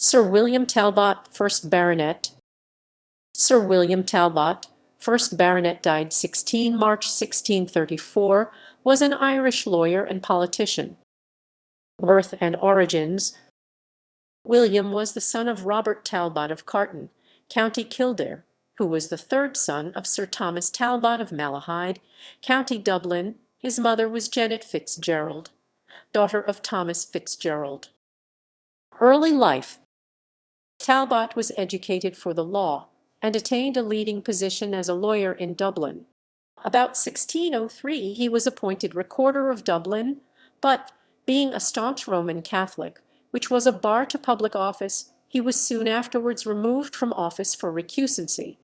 Sir William Talbot, 1st Baronet. Sir William Talbot, 1st Baronet, died 16 March 1634, was an Irish lawyer and politician. Birth and origins. William was the son of Robert Talbot of Carton, County Kildare, who was the third son of Sir Thomas Talbot of Malahide, County Dublin. His mother was Janet Fitzgerald, daughter of Thomas Fitzgerald. Early life. Talbot was educated for the law and attained a leading position as a lawyer in Dublin. About 1603 he was appointed Recorder of Dublin, but, being a staunch Roman Catholic, which was a bar to public office, he was soon afterwards removed from office for recusancy.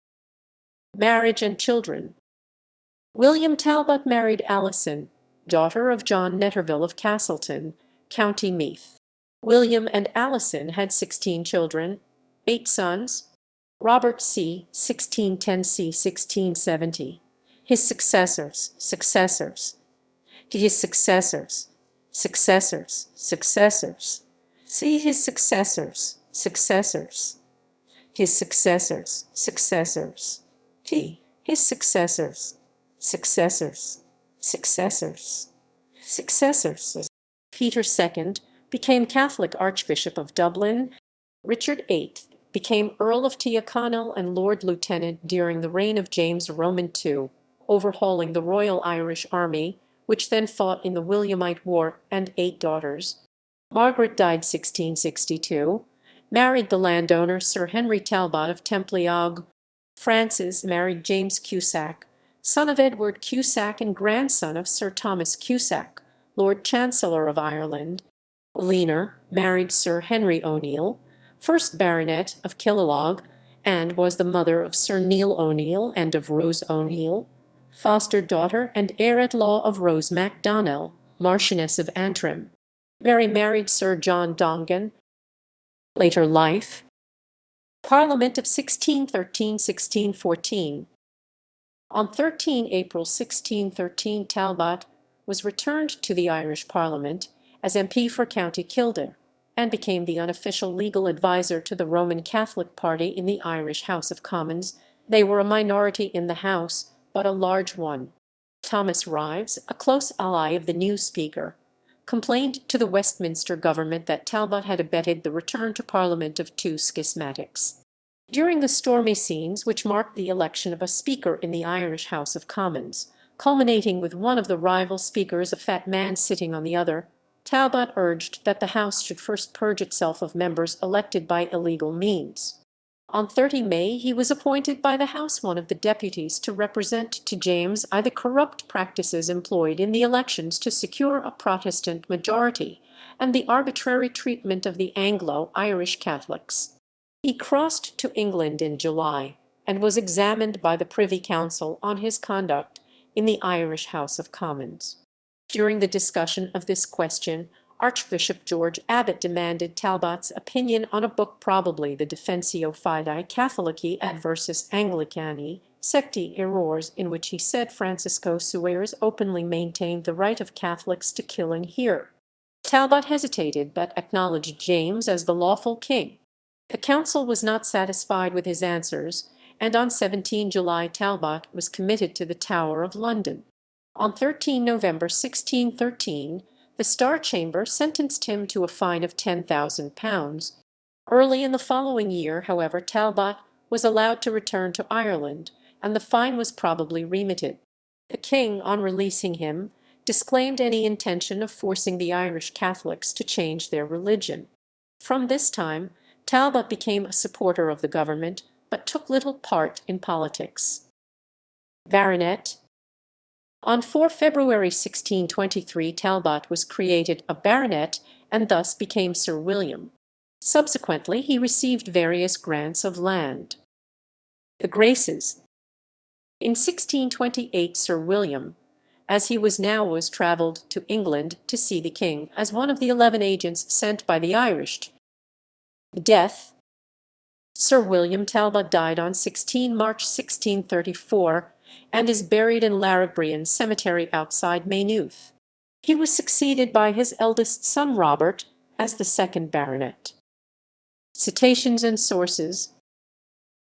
Marriage and children. William Talbot married Alison, daughter of John Netterville of Castleton, County Meath. William and Alison had 16 children, 8 sons. Robert c. 1610 c. 1670. His successors. See his successors. His successors. His successors. Peter II became Catholic Archbishop of Dublin. Richard VIII became Earl of Tyrconnell and Lord Lieutenant during the reign of James Roman II, overhauling the Royal Irish Army, which then fought in the Williamite War, and 8 daughters. Margaret died 1662, married the landowner Sir Henry Talbot of Templeogue. Frances married James Cusack, son of Edward Cusack and grandson of Sir Thomas Cusack, Lord Chancellor of Ireland. Leaner married Sir Henry O'Neill, 1st Baronet of Killalogue, and was the mother of Sir Neil O'Neill and of Rose O'Neill, foster daughter and heir-at-law of Rose MacDonnell, Marchioness of Antrim. Mary married Sir John Dongan. Later life. Parliament of 1613–1614. On 13 April 1613 Talbot was returned to the Irish Parliament as MP for County Kildare, and became the unofficial legal adviser to the Roman Catholic party in the Irish House of Commons. They were a minority in the House, but a large one. Thomas Ryves, a close ally of the new Speaker, complained to the Westminster government that Talbot had abetted the return to Parliament of 2 schismatics. During the stormy scenes which marked the election of a Speaker in the Irish House of Commons, culminating with one of the rival speakers, a fat man, sitting on the other, Talbot urged that the House should first purge itself of members elected by illegal means. On 30 May he was appointed by the House one of the deputies to represent to James I the corrupt practices employed in the elections to secure a Protestant majority, and the arbitrary treatment of the Anglo-Irish Catholics. He crossed to England in July, and was examined by the Privy Council on his conduct in the Irish House of Commons. During the discussion of this question, Archbishop George Abbot demanded Talbot's opinion on a book, probably the Defensio Fidei Catholici Adversus Anglicani Secti Errors, in which he said Francisco Suarez openly maintained the right of Catholics to kill and hear. Talbot hesitated, but acknowledged James as the lawful king. The council was not satisfied with his answers, and on 17 July Talbot was committed to the Tower of London. On 13 November 1613, the Star Chamber sentenced him to a fine of £10,000. Early in the following year, however, Talbot was allowed to return to Ireland, and the fine was probably remitted. The king, on releasing him, disclaimed any intention of forcing the Irish Catholics to change their religion. From this time, Talbot became a supporter of the government, but took little part in politics. Baronet. On 4 February 1623 Talbot was created a baronet and thus became Sir William. Subsequently he received various grants of land. The Graces. In 1628 Sir William, as he was travelled to England to see the king as one of the 11 agents sent by the Irish. Death. Sir William Talbot died on 16 March 1634, and is buried in Larrabrian Cemetery outside Maynooth. He was succeeded by his eldest son Robert as the 2nd Baronet. Citations and sources: